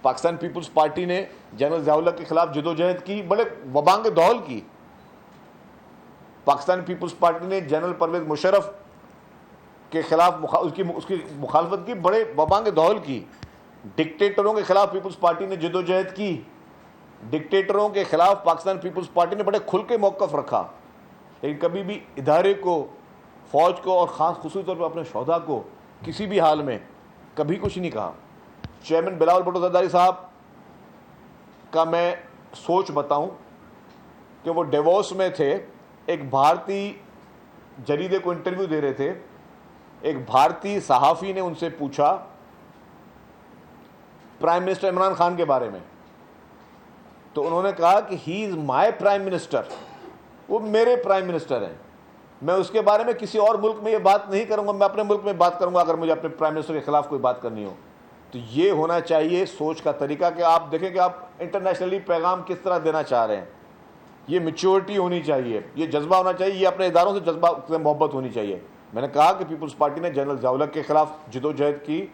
Pakistan Peoples party نے general Zia الحق کے خلاف جدوجہد کی، بڑے وبانگ دول کی. پاکستان پیپلز پارٹی نے جنرل پرویز مشرف کے خلاف اس کی مخالفت کی، بڑے وبانگ دول کی. ڈکٹیٹروں کے خلاف پیپلز پارٹی نے جدوجہد کی. ڈکٹیٹروں کے خلاف پاکستان پیپلز پارٹی نے بڑے کھل کے موقف رکھا. لیکن کبھی بھی ادارے کو، فوج کو اور خصوصی طور پر اپنے شہداء کو کسی بھی حال میں کبھی کچھ نہیں کہا. چیئرمین بلاول بھٹو زرداری صاحب کا میں سوچ بتاؤں کہ وہ ڈیووس میں تھے، ایک بھارتی جریدے کو انٹرویو دے رہے تھے. ایک بھارتی صحافی نے ان سے پوچھا پرائم منسٹر عمران خان کے بارے میں، تو انہوں نے کہا کہ ہی از مائی پرائم منسٹر، وہ میرے پرائم منسٹر ہیں، میں اس کے بارے میں کسی اور ملک میں یہ بات نہیں کروں گا، میں اپنے ملک میں بات کروں گا اگر مجھے اپنے پرائم منسٹر کے خلاف کوئی بات کرنی ہو. تو یہ ہونا چاہیے سوچ کا طریقہ کہ آپ دیکھیں کہ آپ انٹرنیشنلی پیغام کس طرح دینا چاہ رہے ہیں. یہ میچورٹی ہونی چاہیے، یہ جذبہ ہونا چاہیے، یہ اپنے اداروں سے جذبہ سے محبت ہونی چاہیے. میں نے کہا کہ پیپلز پارٹی نے جنرل ضیاء الحق کے خلاف جدوجہد کی،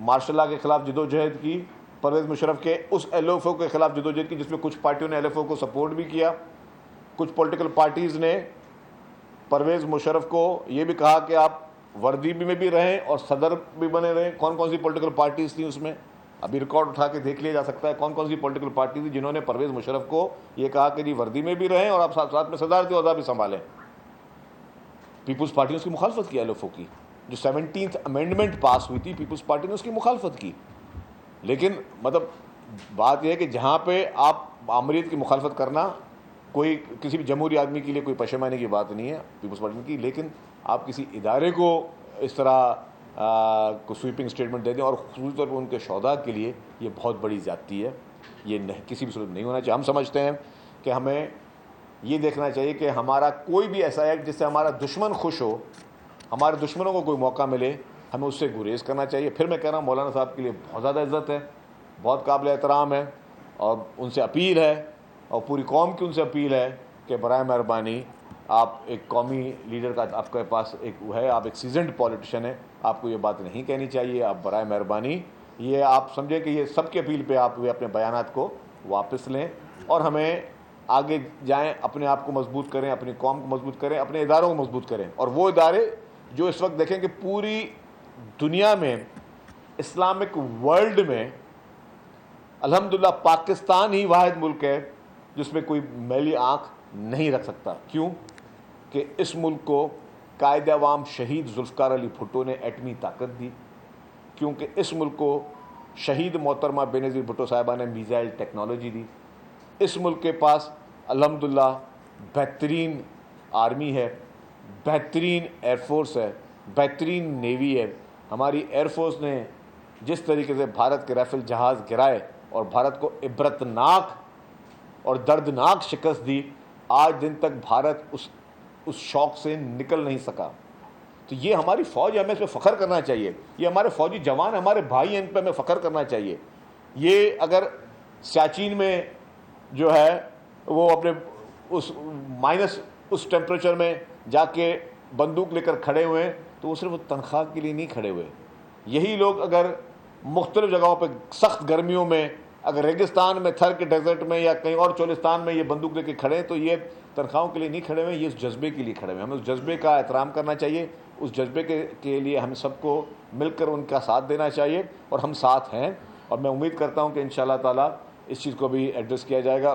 مارشل لا کے خلاف جدوجہد کی، پرویز مشرف کے اس ایل ایف او کے خلاف جدوجہد کی جس میں کچھ پارٹیوں نے ایل ایف او کو سپورٹ بھی کیا. کچھ پولیٹیکل پارٹیز نے پرویز مشرف کو یہ بھی کہا کہ آپ وردی میں بھی رہیں اور صدر بھی بنے رہیں. کون کون سی پولیٹیکل پارٹیز تھیں اس میں؟ ابھی ریکارڈ اٹھا کے دیکھ لیا جا سکتا ہے کون کون سی پولیٹیکل پارٹیز تھیں جنہوں نے پرویز مشرف کو یہ کہا کہ جی وردی میں بھی رہیں اور آپ ساتھ میں صدارتی عہدہ بھی سنبھالیں. پیپلز پارٹی نے اس کی مخالفت کی. ایل ایف او کی جو 17th امینڈمنٹ پاس ہوئی تھی، پیپلز پارٹی نے اس کی مخالفت کی. لیکن مطلب بات یہ ہے کہ جہاں پہ آپ آمریت کی مخالفت کرنا کوئی کسی بھی جمہوری آدمی کے لیے کوئی پشیمانی کی بات نہیں ہے پیپلز پارٹی کی، لیکن آپ کسی ادارے کو اس طرح کو سویپنگ اسٹیٹمنٹ دے دیں اور خصوصی طور پر ان کے شہداء کے لیے یہ بہت بڑی زیادتی ہے. یہ کسی بھی صورت نہیں ہونا چاہیے. ہم سمجھتے ہیں کہ ہمیں یہ دیکھنا چاہیے کہ ہمارا کوئی بھی ایسا ایکٹ جس سے ہمارا دشمن خوش ہو، ہمارے دشمنوں کو کوئی موقع ملے، ہمیں اس سے گریز کرنا چاہیے. پھر میں کہہ رہا ہوں مولانا صاحب کے لیے بہت زیادہ عزت ہے، بہت قابل احترام ہے، اور ان سے اپیل ہے اور پوری قوم کی ان سے اپیل ہے کہ برائے مہربانی آپ ایک قومی لیڈر کا آپ کے پاس ایک ہے، آپ ایک سیزنڈ پولیٹیشین ہیں، آپ کو یہ بات نہیں کہنی چاہیے. آپ برائے مہربانی یہ آپ سمجھیں کہ یہ سب کی اپیل پہ آپ اپنے بیانات کو واپس لیں اور ہمیں آگے جائیں، اپنے آپ کو مضبوط کریں، اپنی قوم کو مضبوط کریں، اپنے اداروں کو مضبوط کریں. اور وہ ادارے جو اس وقت دیکھیں کہ پوری دنیا میں، اسلامک ورلڈ میں الحمدللہ پاکستان ہی واحد ملک ہے جس میں کوئی میلی آنکھ نہیں رکھ سکتا. کیوں؟ کہ اس ملک کو قائد عوام شہید ذوالفقار علی بھٹو نے ایٹمی طاقت دی، کیونکہ اس ملک کو شہید محترمہ بے نظیر بھٹو صاحبہ نے میزائل ٹیکنالوجی دی. اس ملک کے پاس الحمدللہ بہترین آرمی ہے، بہترین ایئر فورس ہے، بہترین نیوی ہے. ہماری ایئر فورس نے جس طریقے سے بھارت کے رائفل جہاز گرائے اور بھارت کو عبرتناک اور دردناک شکست دی، آج دن تک بھارت اس شوق سے نکل نہیں سکا. تو یہ ہماری فوج ہے، ہمیں اس پہ فخر کرنا چاہیے. یہ ہمارے فوجی جوان ہمارے بھائی ہیں، ان پہ ہمیں فخر کرنا چاہیے. یہ اگر سیاچین میں جو ہے وہ اپنے اس مائنس اس ٹیمپریچر میں جا کے بندوق لے کر کھڑے ہوئے ہیں تو وہ صرف تنخواہ کے لیے نہیں کھڑے ہوئے. یہی لوگ اگر مختلف جگہوں پہ سخت گرمیوں میں، اگر ریگستان میں، تھر کے ڈیزرٹ میں یا کہیں اور چولستان میں یہ بندوق لے کے کھڑے ہیں تو یہ تنخواہوں کے لیے نہیں کھڑے ہوئے، یہ اس جذبے کے لیے کھڑے ہوئے ہیں. ہمیں اس جذبے کا احترام کرنا چاہیے، اس جذبے کے لیے ہم سب کو مل کر ان کا ساتھ دینا چاہیے، اور ہم ساتھ ہیں. اور میں امید کرتا ہوں کہ انشاءاللہ تعالیٰ اس چیز کو بھی ایڈریس کیا جائے گا.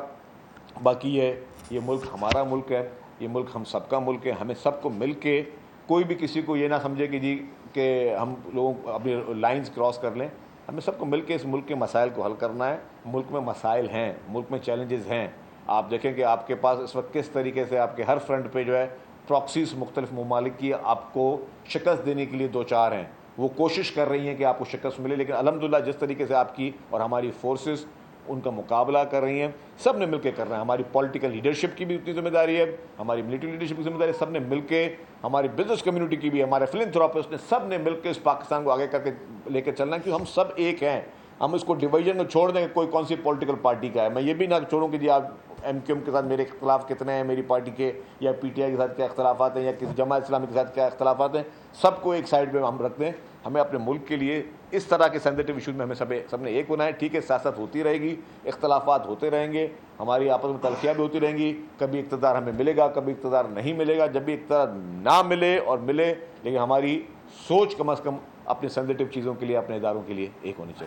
باقی یہ ملک ہمارا ملک ہے، یہ ملک ہم سب کا ملک ہے. ہمیں سب کو مل کے، کوئی بھی کسی کو یہ نہ سمجھے کہ جی کہ ہم لوگوں کو اپنی لائنز کراس کر لیں. ہمیں سب کو مل کے اس ملک کے مسائل کو حل کرنا ہے. ملک میں مسائل ہیں، ملک میں چیلنجز ہیں. آپ دیکھیں کہ آپ کے پاس اس وقت کس طریقے سے آپ کے ہر فرنٹ پہ جو ہے پراکسیز مختلف ممالک کی آپ کو شکست دینے کے لیے دو چار ہیں. وہ کوشش کر رہی ہیں کہ آپ کو شکست ملے، لیکن الحمدللہ جس طریقے سے آپ کی اور ہماری فورسز ان کا مقابلہ کر رہی ہیں، سب نے مل کے کرنا ہے. ہماری پولیٹیکل لیڈرشپ کی بھی اتنی ذمہ داری ہے، ہماری ملٹری لیڈرشپ کی ذمہ داری ہے، سب نے مل کے، ہماری بزنس کمیونٹی کی بھی، ہمارے فلنتھراپسٹ نے، سب نے مل کے اس پاکستان کو آگے کر کے لے کے چلنا ہے. کیونکہ ہم سب ایک ہیں. ہم اس کو ڈویژن میں چھوڑ دیں کہ کوئی کون سی پولیٹیکل پارٹی کا ہے. میں یہ بھی نہ چھوڑوں کہ جی آپ ایم کیو ایم کے ساتھ میرے اختلاف کتنے ہیں، میری پارٹی کے یا پی ٹی آئی کے ساتھ کیا اختلافات ہیں، یا کسی جماعت اسلامی کے ساتھ کیا اختلافات ہیں، سب کو ایک سائڈ پہ ہم رکھتے ہیں. ہمیں اپنے ملک کے لیے اس طرح کے سینسیٹیو ایشوز میں ہمیں سب نے ایک ہونا ہے. ٹھیک ہے، سیاست ہوتی رہے گی، اختلافات ہوتے رہیں گے، ہماری آپس میں تلخیاں بھی ہوتی رہیں گی، کبھی اقتدار ہمیں ملے گا، کبھی اقتدار نہیں ملے گا. جب بھی اقتدار نہ ملے اور ملے، لیکن ہماری سوچ کم از کم اپنے سینسیٹیو چیزوں کے لیے، اپنے اداروں کے لیے ایک ہونی چاہیے.